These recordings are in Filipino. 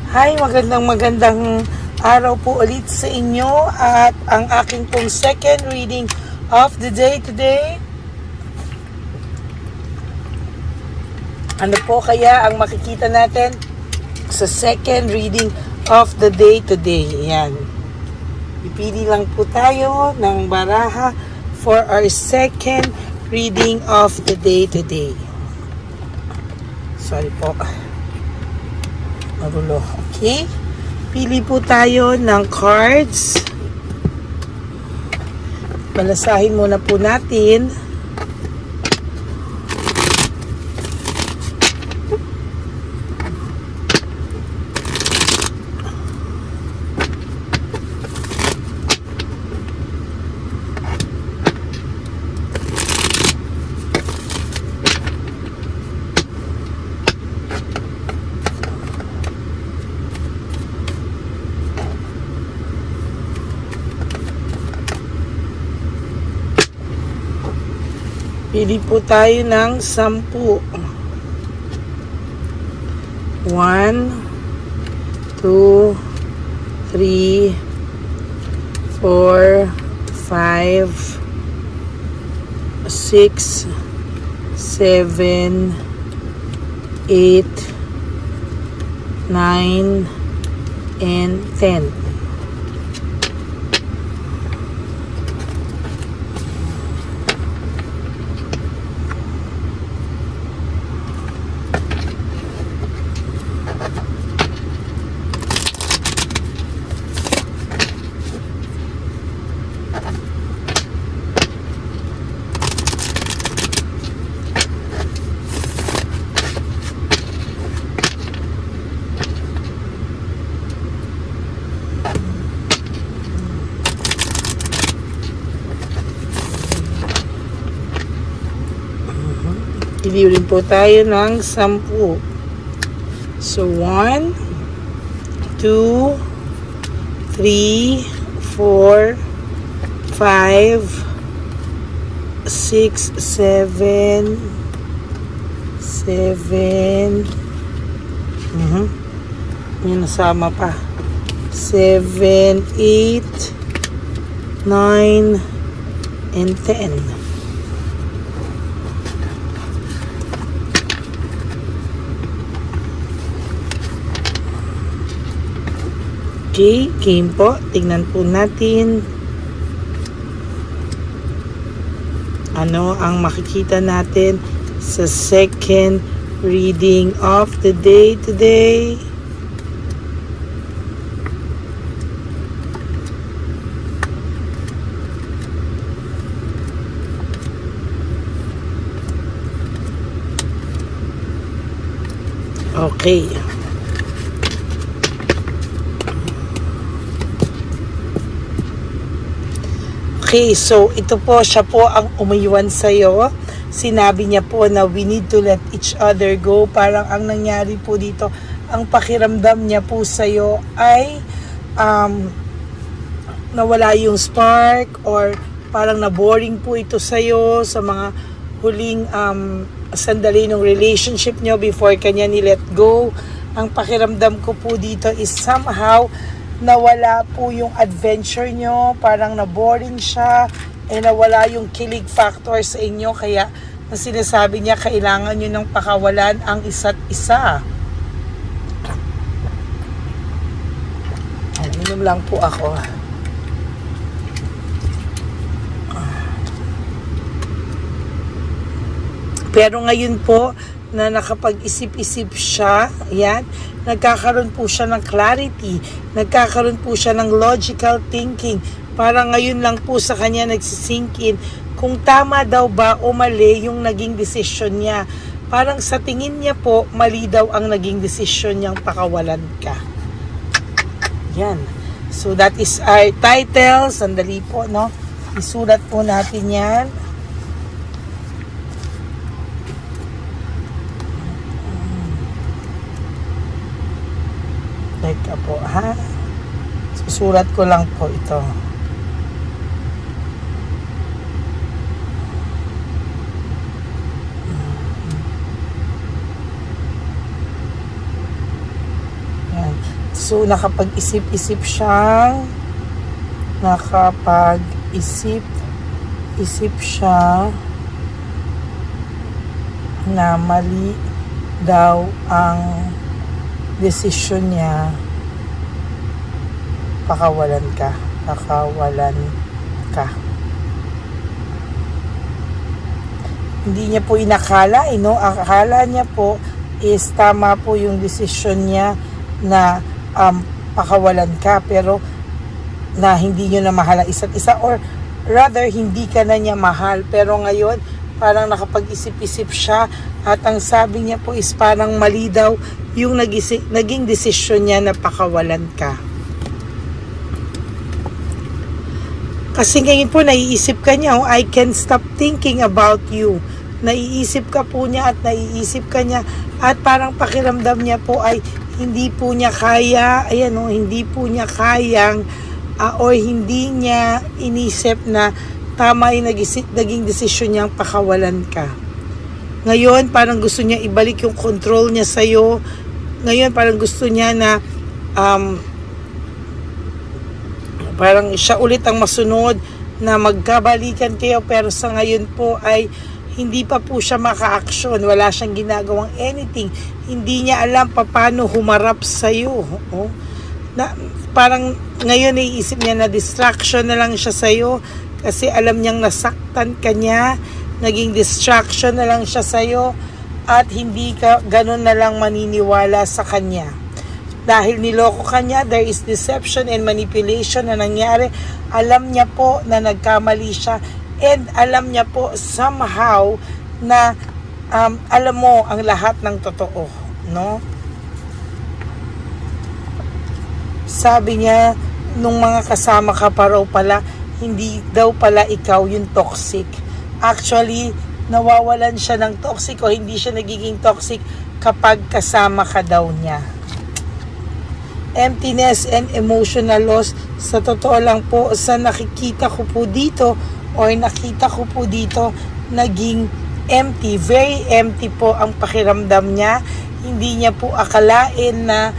Hi, magandang araw po ulit sa inyo at ang aking pong second reading of the day today. Ano po kaya ang makikita natin sa second reading of the day today? Yan. Pipili lang po tayo ng baraha for our second reading of the day today. Sorry po. Marulo. Okay? Pili po tayo ng cards. Balasahin muna po natin. Pili po tayo ng 10. 1, 2, 3, 4, 5, 6, 7, 8, 9, and 10. Pili rin po tayo ng 10. So, 1, 2, 3, 4, 5, 6, 7, 7, may nasama pa. 7, 8, 9, and 10. Okay, game po. Tingnan po natin ano ang makikita natin sa second reading of the day today. Okay. Okay, so ito po, siya po ang umiwan sa'yo. Sinabi niya po na we need to let each other go. Parang ang nangyari po dito, ang pakiramdam niya po sa'yo ay nawala yung spark or parang na-boring po ito sa'yo sa mga huling sandali ng relationship niyo before kanya ni-let go. Ang pakiramdam ko po dito is somehow nawala po yung adventure nyo, parang na-boring siya, nawala yung kilig factor sa inyo, kaya na sinasabi niya, kailangan nyo ng pakawalan ang isa't isa. Minom lang po ako. Pero ngayon po, na nakapag-isip-isip siya, yan, nagkakaroon po siya ng clarity, nagkakaroon po siya ng logical thinking. Para ngayon lang po sa kanya nagsisink in kung tama daw ba o mali yung naging desisyon niya. Parang sa tingin niya po, mali daw ang naging desisyon niyang pakawalan ka. Yan. So that is our title. Sandali po, no? Isulat po natin yan. Teka po, ha? Susulat ko lang po ito. So, nakapag-isip-isip siya na mali daw ang desisyon niya. Pakawalan ka. Hindi niya po inakala, akala niya po is tama po yung desisyon niya na pakawalan ka, pero na hindi nyo na mahal ang isa't isa, or rather hindi ka na niya mahal, pero ngayon parang nakapag-isip-isip siya at ang sabi niya po is parang mali daw yung naging desisyon niya na pakawalan ka. Kasi ngayon po naiisip ka niya, I can't stop thinking about you. Naiisip ka po niya at naiisip ka niya at parang pakiramdam niya po ay hindi po niya kaya, hindi po niya kayang o hindi niya inisip na tama yung naging desisyon niyang pakawalan ka. Ngayon, parang gusto niya ibalik yung control niya sa'yo. Ngayon, parang gusto niya na parang siya ulit ang masunod na magkabalikan kayo, pero sa ngayon po ay hindi pa po siya maka-action. Wala siyang ginagawang anything. Hindi niya alam paano humarap sa'yo. Na, parang ngayon naiisip niya na distraction na lang siya sa'yo kasi alam niyang nasaktan ka niya, naging distraction na lang siya sa'yo at hindi ka ganun na lang maniniwala sa kanya. Dahil niloko ka niya, there is deception and manipulation na nangyari. Alam niya po na nagkamali siya and alam niya po somehow na alam mo ang lahat ng totoo, no? Sabi niya, nung mga kasama ka pa raw pala, hindi daw pala ikaw yung toxic. Actually, nawawalan siya ng toxic o hindi siya nagiging toxic kapag kasama ka daw niya. Emptiness and emotional loss, sa totoo lang po, sa nakikita ko po dito or nakita ko po dito, naging empty, very empty po ang pakiramdam niya. Hindi niya po akalain na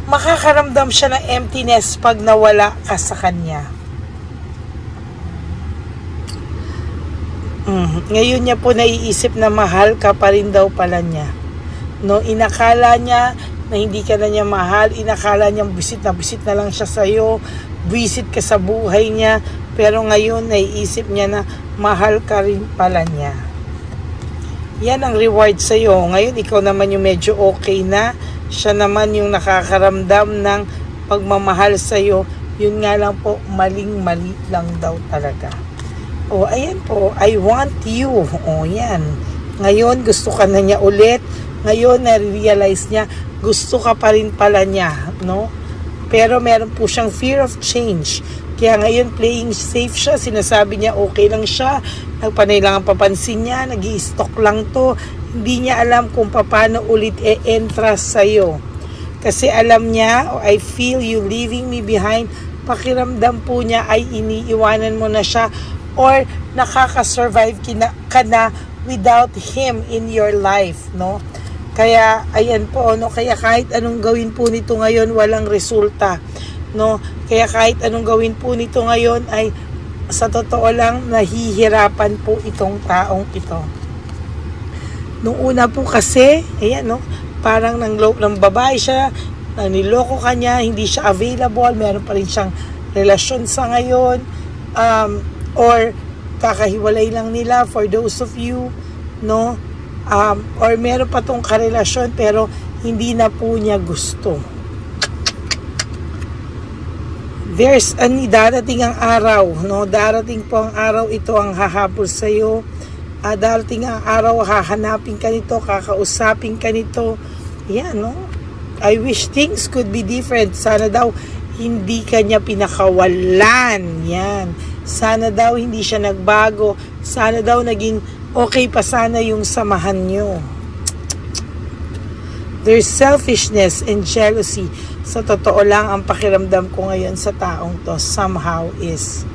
makakaramdam siya ng emptiness pag nawala ka sa kanya. Ngayon niya po naiisip na mahal ka pa rin daw pala niya. No, inakala niya na hindi ka na niya mahal, inakala niya bisit na lang siya sa'yo, bisit ka sa buhay niya, pero ngayon naiisip niya na mahal ka rin pala niya. Yan ang reward sa'yo. Ngayon ikaw naman yung medyo okay na, siya naman yung nakakaramdam ng pagmamahal sa'yo. Yun nga lang po, maling-mali lang daw talaga. O, ayan po, I want you. O, yan. Ngayon, gusto ka na niya ulit. Ngayon, na-realize niya, gusto ka pa rin pala niya, no? Pero meron po siyang fear of change. Kaya ngayon, playing safe siya. Sinasabi niya, okay lang siya. Nagpanay lang ang papansin niya. Nag-i-stalk lang to. Hindi niya alam kung paano ulit e-entra sa'yo. Kasi alam niya, I feel you leaving me behind. Pakiramdam po niya ay iniiwanan mo na siya or nakaka-survive ka na without him in your life, no? Kaya, ayan po, no? Kaya kahit anong gawin po nito ngayon, walang resulta, no? Kaya kahit anong gawin po nito ngayon ay sa totoo lang, nahihirapan po itong taong ito. Nung una po kasi, ayan, no, parang ng babae siya, niloko ka niya, hindi siya available, meron pa rin siyang relasyon sa ngayon, or kakahiwalay lang nila for those of you, no, or meron pa tong karelasyon pero hindi na po niya gusto. There's darating ang araw, no, darating po ang araw, ito ang hahabol sa'yo. Darating ang araw, hahanapin ka nito, kakausapin ka nito. Yan, no? I wish things could be different. Sana daw hindi ka niya pinakawalan. Yan. Sana daw hindi siya nagbago. Sana daw naging okay pa sana yung samahan nyo. There's selfishness and jealousy. Sa totoo lang, ang pakiramdam ko ngayon sa taong to somehow is,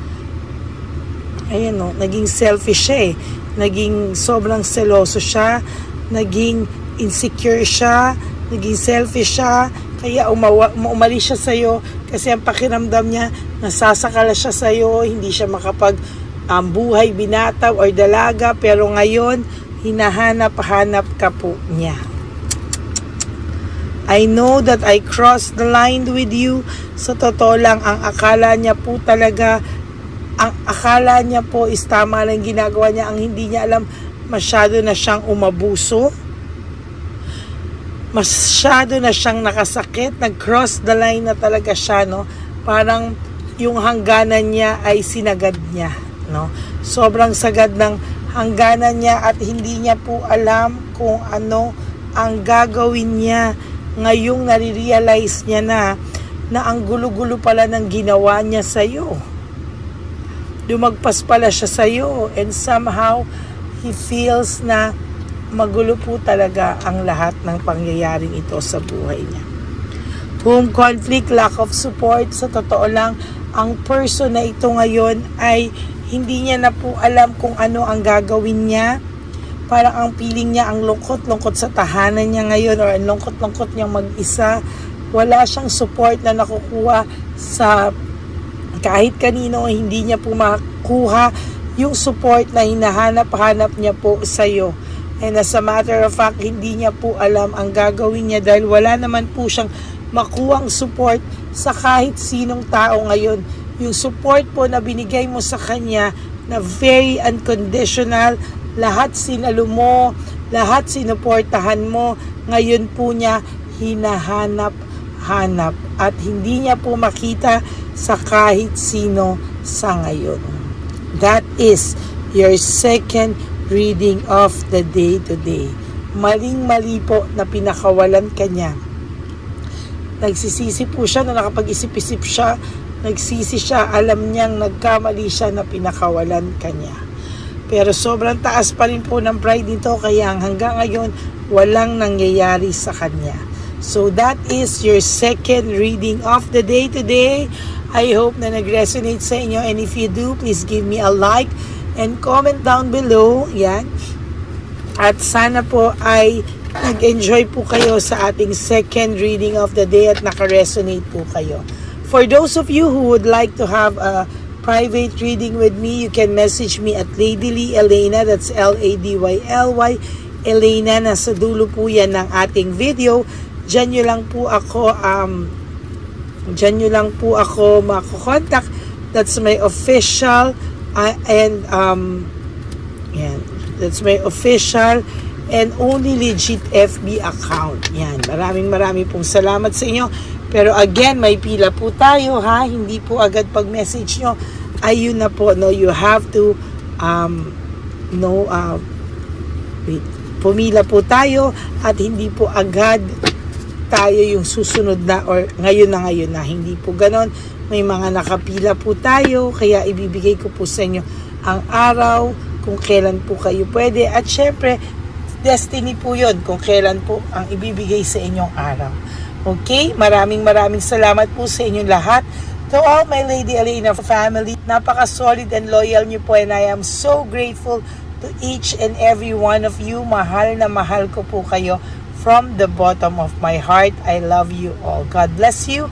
ayan, no? Naging selfish siya eh. Naging sobrang seloso siya, naging insecure siya, naging selfish siya, Kaya umalis siya sa'yo kasi ang pakiramdam niya, nasasakala siya sa'yo, hindi siya makapag buhay, binataw or dalaga, pero ngayon, hinahanap-hanap ka po niya. I know that I crossed the line with you. Sa totoo lang, ang akala niya po is tama lang ginagawa niya. Ang hindi niya alam, masyado na siyang umabuso. Masyado na siyang nakasakit. Nag-cross the line na talaga siya, no? Parang yung hangganan niya ay sinagad niya, no? Sobrang sagad ng hangganan niya at hindi niya po alam kung ano ang gagawin niya. Ngayong nare-realize niya na ang gulo-gulo pala ng ginawa niya sa'yo. Lumagpas pala siya sa'yo and somehow he feels na magulo po talaga ang lahat ng pangyayaring ito sa buhay niya. Home conflict, lack of support. Sa totoo lang, ang person na ito ngayon ay hindi niya na po alam kung ano ang gagawin niya. Parang ang feeling niya, ang lungkot-lungkot sa tahanan niya ngayon or ang lungkot-lungkot niyang mag-isa. Wala siyang support na nakukuha sa kahit kanino, hindi niya po makuha yung support na hinahanap-hanap niya po sa iyo. And as a matter of fact, hindi niya po alam ang gagawin niya dahil wala naman po siyang makuhang support sa kahit sinong tao ngayon. Yung support po na binigay mo sa kanya na very unconditional, lahat sinalo mo, lahat sinuportahan mo, ngayon po niya hinahanap-hanap at hindi niya po makita sa kahit sino sa ngayon. That is your second reading of the day today. Maling-mali po na pinakawalan ka niya. Nagsisisi po siya na nakapag-isip-isip siya, nagsisi siya, alam niyang nagkamali siya na pinakawalan ka niya. Pero sobrang taas pa rin po ng pride nito kaya hanggang ngayon walang nangyayari sa kanya. So that is your second reading of the day today. I hope na nag-resonate sa inyo and if you do, please give me a like and comment down below. Yan. At sana po ay nag-enjoy po kayo sa ating second reading of the day at naka-resonate po kayo. For those of you who would like to have a private reading with me, you can message me at Lady Lee Elena, that's Ladyly Elena, nasa dulo po yan ng ating video. Diyan nyo lang po ako makokontak. That's my official that's my official and only legit FB account. Yan, maraming pong salamat sa inyo. Pero again, may pila po tayo ha, hindi po agad pag message nyo, ayun na po, no, you have to pumila po tayo at hindi po agad tayo yung susunod na or ngayon na, hindi po ganon. May mga nakapila po tayo, kaya ibibigay ko po sa inyo ang araw kung kailan po kayo pwede at syempre, destiny po yun kung kailan po ang ibibigay sa inyong araw. Okay, maraming salamat po sa inyong lahat. To all my Lady Elena family, napaka-solid and loyal niyo po and I am so grateful to each and every one of you. Mahal na mahal ko po kayo from the bottom of my heart. I love you all. God bless you.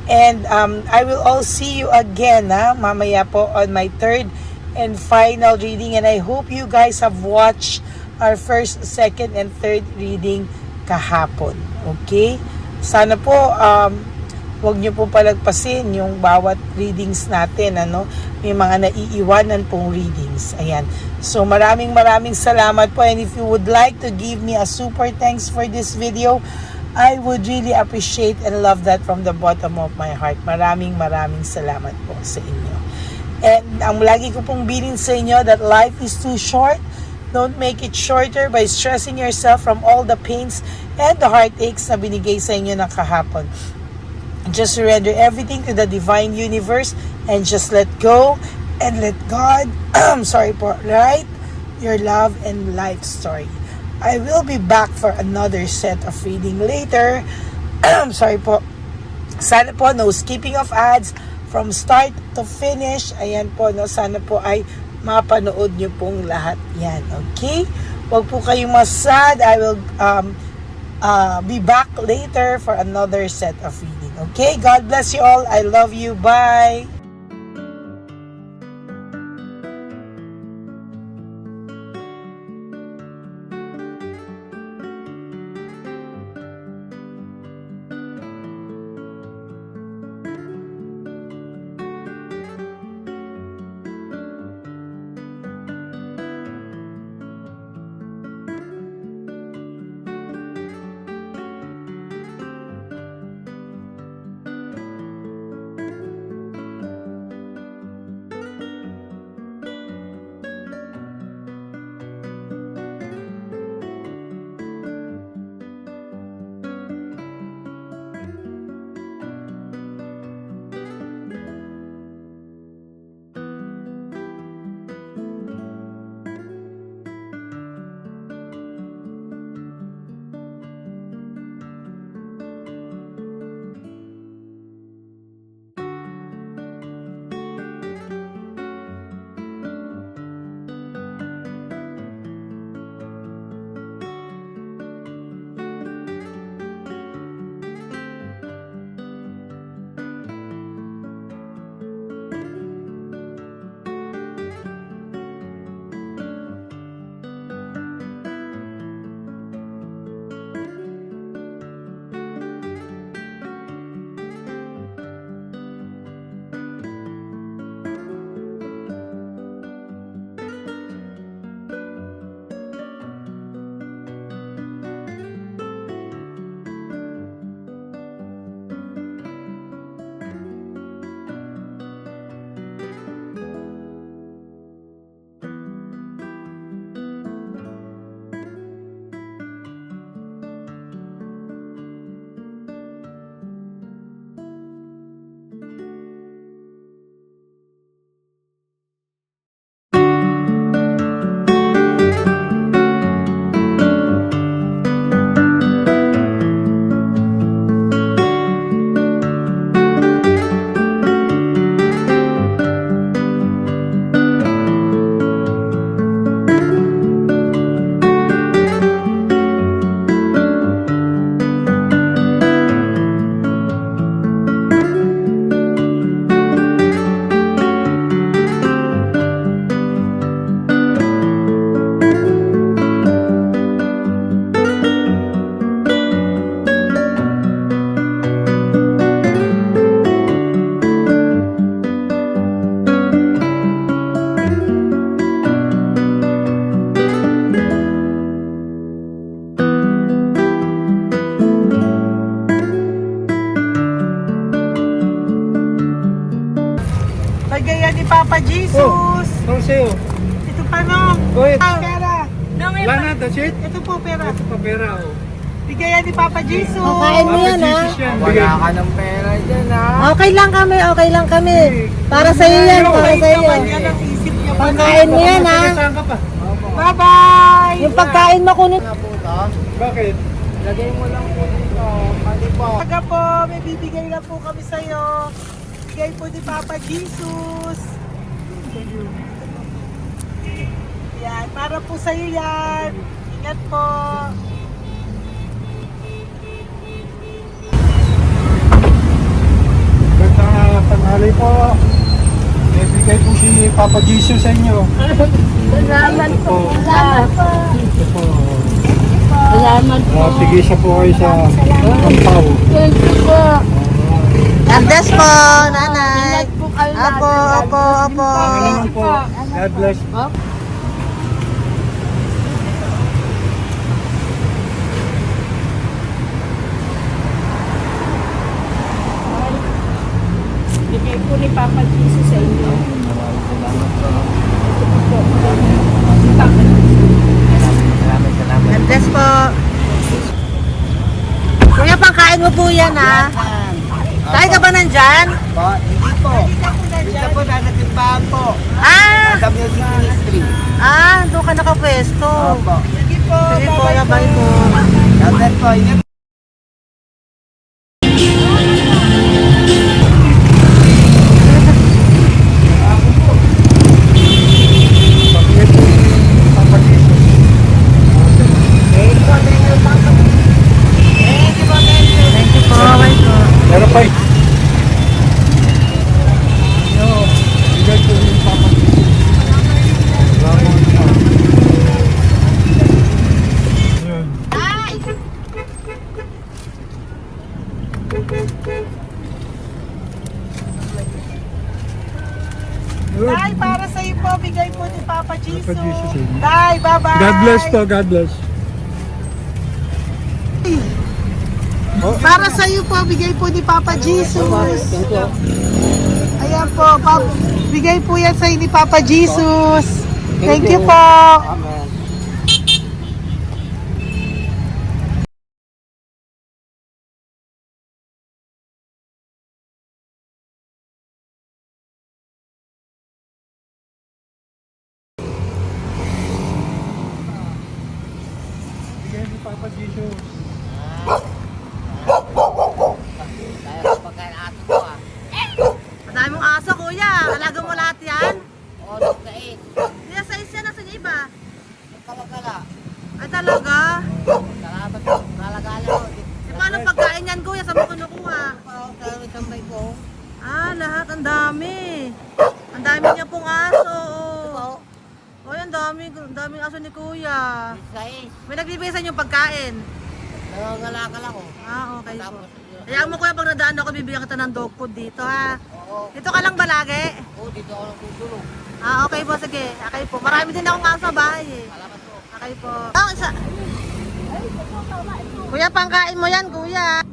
And I will all see you again mamaya po on my third and final reading. And I hope you guys have watched our first, second, and third reading kahapon. Okay? Sana po, wag nyo po palagpasin yung bawat readings natin, may mga naiiwanan pong readings. Ayan. So, maraming salamat po. And if you would like to give me a super thanks for this video, I would really appreciate and love that from the bottom of my heart. Maraming salamat po sa inyo. And ang lagi ko pong bilin sa inyo that life is too short. Don't make it shorter by stressing yourself from all the pains and the heartaches na binigay sa inyo ng kahapon. Just surrender everything to the divine universe and just let go and let God write your love and life story. I will be back for another set of reading later. Sorry po. Sana po no skipping of ads from start to finish. Ayan po, sana po ay mapanood nyo pong lahat yan. Okay? Huwag po kayong masad. I will be back later for another set of reading. Okay? God bless you all. I love you. Bye. Pagaya ni Papa Jesus. Ano sa'yo? Ito pa no. Go ahead. Pera. Wala na, that's it? Ito po pera. Ito pa pera, oh. Bigaya ni Papa Jesus. Kain mo yan, ha? Wala ka. ng pera dyan, ha? Okay lang kami, okay lang kami. Para sa iyo yan, para sa iyo. Yan ang isip niya pa. Pagkain mo yan, ha? Saan ka pa? Bye-bye. Yung pagkain mo kunin. Bakit? Lagay mo lang po dito. Pati po. Taga po, may bibigay na po kami sa'yo. Bigay po ni Papa Jesus. Yan, para po sa'yo yan. Ingat po. Gandang tanghali po. May bigay po si Papa Jesus sa inyo. Salamat po. Salamat po. Ito po. Salamat po. Sige siya po kayo sa Ampaw. Thank you po. God bless po, nanay. Apo, apo, apo. Pangalaman po. God bless. Bigay po ni Papa Jesus sa inyo. God bless po. Kuya, pangkain mo po yan, ha? Kain ka ba nandyan? Po, hindi po. Dito po, nasa timbahan po. Ah! Sa music ministry. Doon ka nakapwesto. Opo. Sige po, bye po. God bless po. Ingat Papa Jesus. Bigay po ni Papa Jesus. Ramon pa. Yun. Yun. Tay, para sa iyo po, bigay po ni Papa Jesus. Papa Jesus. Tay, bye-bye. God bless po, God bless. Oh, Para sa iyo po, bigay po ni Papa Jesus. Ayan po, bigay po yan sa iyo ni Papa Jesus. Thank you po. bigay ni Papa Jesus. Kaya pagkain ato ko ah. Madami mong aso, kuya. Alaga mo lahat yan. O, nagkait. Kaya sa isya, nasa niya iba. Kalagala. Ay talaga. Salamat po. Kalagala ko. E paano pagkain yan, kuya? Saan mo kinukuha? Dami tambay ko. Ah, lahat. Ang dami. Ang dami niya pong aso. Oh, ang daming aso ni kuya. Sais. May nagbibigay sa inyo pagkain. Nangangalakal ako. Ah, okay po. Tapos, Hayaan mo kuya, pag nadaan ako, bibigyan kita ng dog food dito, ha? oo. Dito ka lang ba lagi? Oo, dito ako natutulog. Ah, okay po, sige. Okay po. Marami din akong aso sa bahay, eh. Salamat po. Okay po. Oh, isa. Kuya, pangkain mo yan, kuya.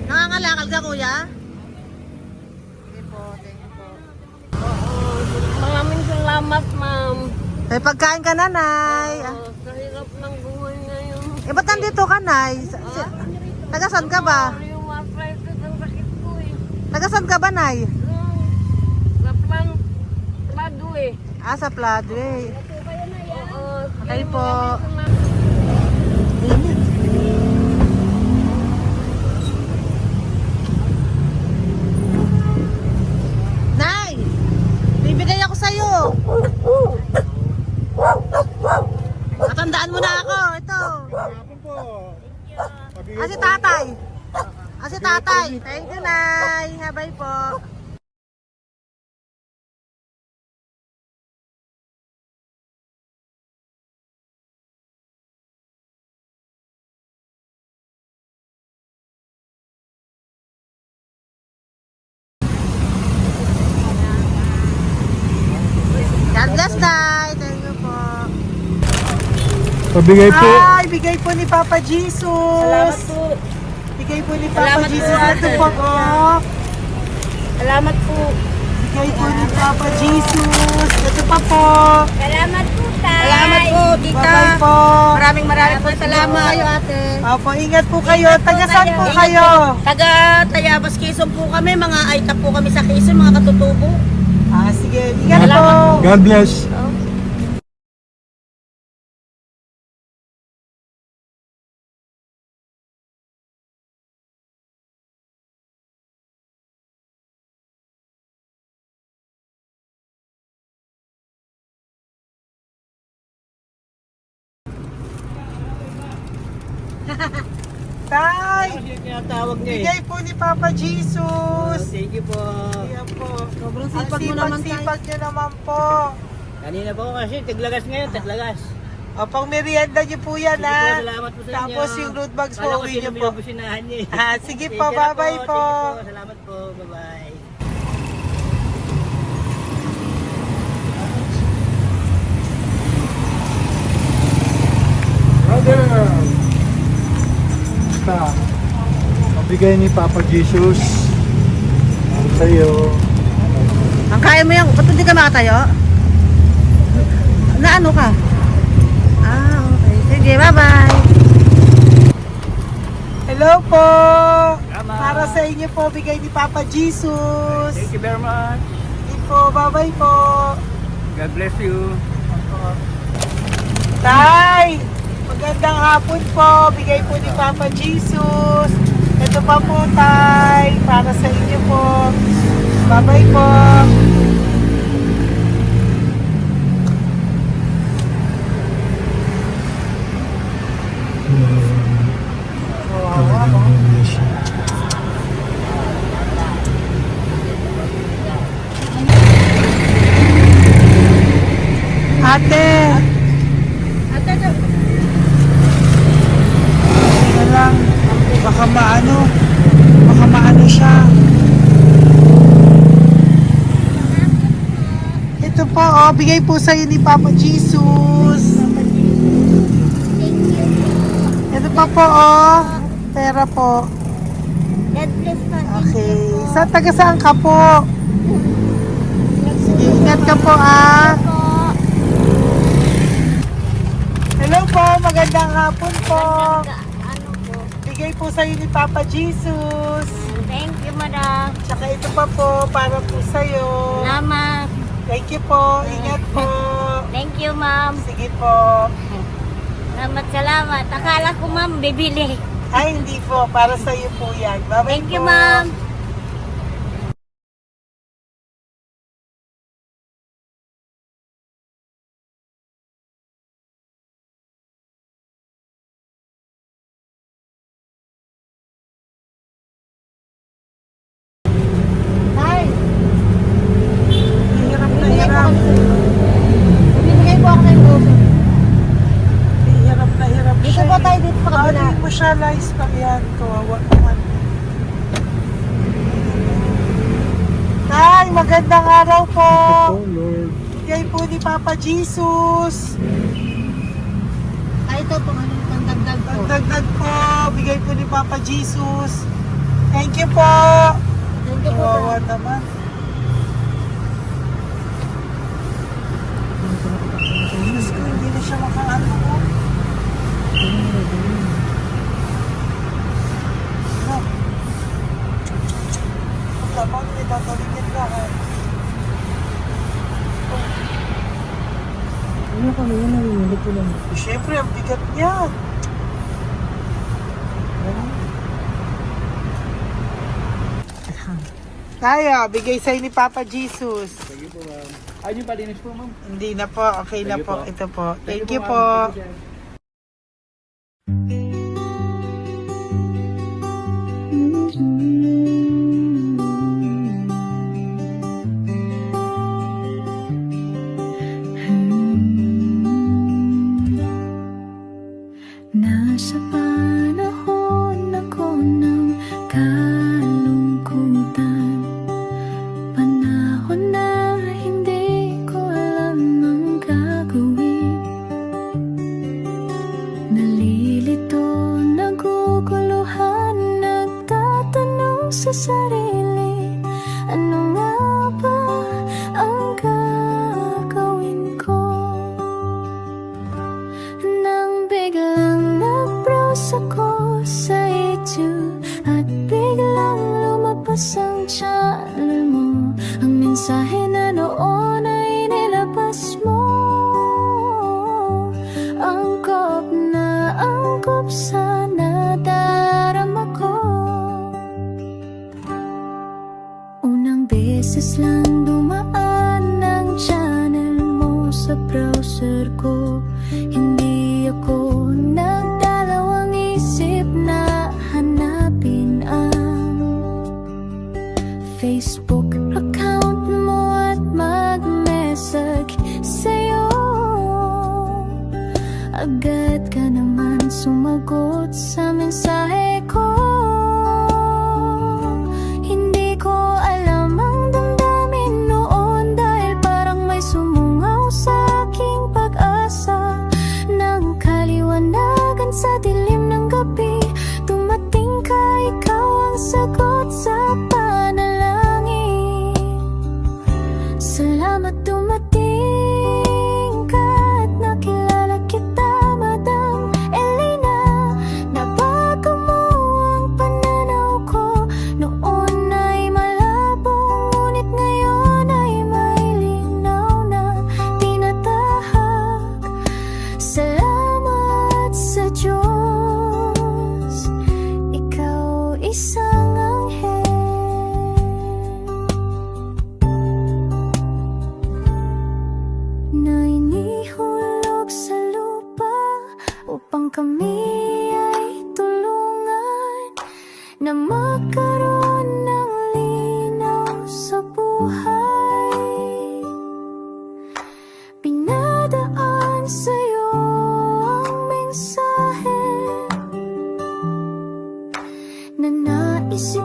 Nangangalakal ka, kuya? Sige po, thank you po. Maraming salamat, ma'am. May pagkain ka, nanay. Sa hirap ng buhay ngayon. Eh, ba't nandito ka, nay? Tagasan ka ba? Yung arthritis ang sakit ko eh. Tagasan ka ba, nay? Sa plado eh. Ah, sa Pladway. Oo. Okay po. Nay! Bibigay ako sa'yo. Matandaan mo na ako. Ito. Hapon po. Ah, si tatay. Ah, si tatay. Thank you, Nay. Habay po. God bless, Tay. Thank you po. Pabigay po. Ay, bigay po ni Papa Jesus. Salamat po. Bigay po ni Papa Salamat Jesus. po, Ito ate. po, oh. Salamat po. Bigay po ni Papa Jesus. Ito pa po. Salamat po, tay. Salamat po, tita. Bye-bye po. Maraming po salamat. Kayo, ate. Opo, ingat po kayo. Taga saan po kayo? Taga Tayabas, Quezon po kami. Mga aita po kami sa Quezon, mga katutubo. Ah, sige. Ingat po. God bless. Tay, Tinatawag niya bigay po ni Papa Jesus. Thank you po. Ayan po. Sobrang Ang sipag mo naman, Tay. sipag niyo naman po. Kanina po kasi, taglagas ngayon, taglagas. O, pang merienda niyo po yan, Sige po, ha? salamat po sa inyo. Tapos yung road bags po, Kala ko uwi sino niyo po. binubusinahan niya eh. Ah, sige po, Thank you na bye-bye po. Thank you po. Salamat po, bye-bye. Brother. Basta. Pabigay ni Papa Jesus. Sa'yo. Ang kaya mo yan. Ba't hindi ka makatayo? Na ano ka? Ah, okay. Sige, bye-bye. Hello po. Para sa inyo po, bigay ni Papa Jesus. Thank you very much. Sige po, bye-bye po. God bless you. Tay, magandang hapon po. Bigay po ni Papa Jesus. Ito pa po, Tay. Para sa inyo po. Bye-bye po. God bless you. bigay po sa'yo ni Papa Jesus. Ito pa po, pera po. God bless po. Okay. Taga saan ka po? Sige, ingat ka po, Hello po, magandang hapon po. Ano po? Bigay po sa'yo ni Papa Jesus. Thank you, madam. Tsaka ito pa po, para po sa'yo. Salamat. Thank you po, ingat po. Thank you, ma'am. Sige po. Salamat. Akala ko, ma'am, bibili. Ay, hindi po, para sa'yo po yan. Bye-bye Thank you, po. ma'am. Hirap na hirap. Bibigay po ako ng puso. Hirap na hirap Dito siya. po tayo, dito sa kabila. Ano mo siya, Lies, pa yan. Kawawa naman. Hi, magandang araw po. Oh, Lord. Bigay po ni Papa Jesus. Ay, ito po, ano, pangdagdag po. Dagdag po, bigay po ni Papa Jesus. Thank you po. Thank you po, Kawawa naman. Diyos ko, hindi na siya makaano po. Ano? Tapos, may tatawin niya lahat. Ano kami yun? Nanginginig ko lang. Siyempre, ang bigat niyan. Tayo, bigay sa'yo ni Papa Jesus. Sige po, ma'am. Ay, yung palinis po, ma'am. Hindi na po, okay na Thank you po. po. Ito po. Thank you ma'am. po. Thank you, sir. Nasa panahon ako ng kalungkutan, panahon na hindi ko alam ang gagawin. Nalilito, naguguluhan, nagtatanong sa sarili, ano nga ba ang gagawin ko? Nang biglang nag-browse ako sa YouTube at biglang lumabas ang channel mo, ang mensahe na noon ay nilabas mo. Angkop sa nadarama ko. Unang beses lang dumaan ang channel mo sa browser ko. Hindi ako nagdalawang isip na hanapin ang Facebook account mo at mag-message sa'yo. Agad ka naman sumagot sa mensahe ko. Hindi ko alam ang damdamin noon, dahil parang may sumungaw sa aking pag-asa. Nang kaliwanagan sa dilim ng gabi, dumating ka, ikaw ang sagot sa panalangin. Salamat dumating ka at nakilala kita, Madam Elena. Nabago mo ang pananaw ko. Noon ay malabo, ngunit ngayon ay may linaw na tinatahak. Salamat sa Diyos, ikaw isang anghel. Na inihulog sa lupa upang kami ay tulungan na magkaroon ng linaw sa buhay. Pinadaan sa'yo ang mensahe na naisip